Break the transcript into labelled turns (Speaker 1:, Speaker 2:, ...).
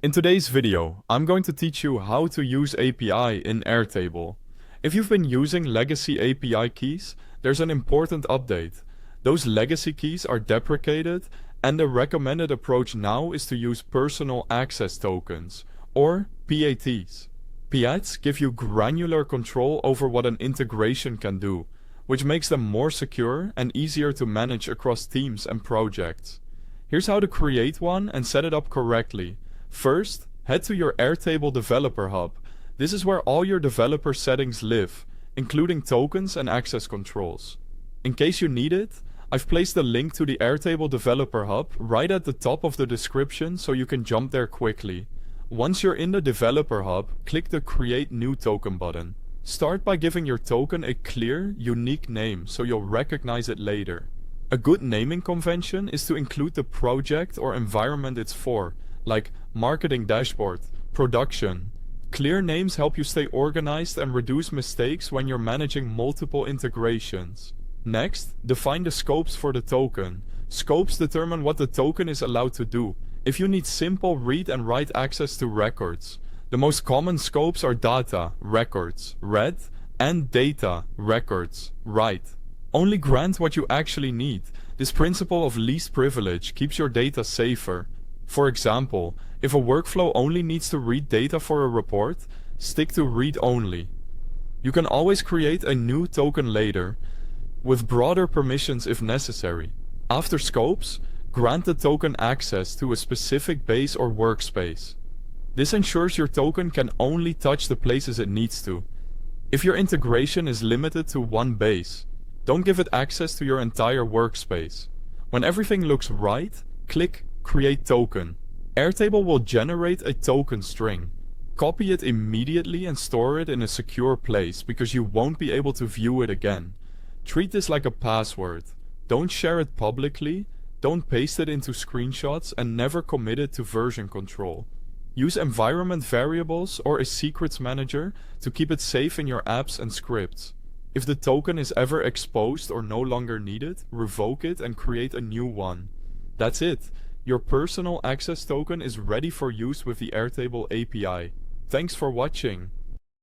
Speaker 1: In today's video, I'm going to teach you how to use API in Airtable. If you've been using legacy API keys, there's an important update. Those legacy keys are deprecated, and the recommended approach now is to use personal access tokens, or PATs. PATs give you granular control over what an integration can do, which makes them more secure and easier to manage across teams and projects. Here's how to create one and set it up correctly. First, head to your Airtable Developer Hub. This is where all your developer settings live, including tokens and access controls. In case you need it, I've placed a link to the Airtable Developer Hub right at the top of the description so you can jump there quickly. Once you're in the Developer Hub, click the Create New Token button. Start by giving your token a clear, unique name so you'll recognize it later. A good naming convention is to include the project or environment it's for, like marketing dashboard, production. Clear names help you stay organized and reduce mistakes when you're managing multiple integrations. Next, define the scopes for the token. Scopes determine what the token is allowed to do. If you need simple read and write access to records, the most common scopes are data, records, read, and data, records, write. Only grant what you actually need. This principle of least privilege keeps your data safer. For example, if a workflow only needs to read data for a report, stick to read only. You can always create a new token later, with broader permissions if necessary. After scopes, grant the token access to a specific base or workspace. This ensures your token can only touch the places it needs to. If your integration is limited to one base, don't give it access to your entire workspace. When everything looks right, click Create Token. Airtable will generate a token string. Copy it immediately and store it in a secure place because you won't be able to view it again. Treat this like a password. Don't share it publicly, don't paste it into screenshots, and never commit it to version control. Use environment variables or a secrets manager to keep it safe in your apps and scripts. If the token is ever exposed or no longer needed, revoke it and create a new one. That's it. Your personal access token is ready for use with the Airtable API. Thanks for watching.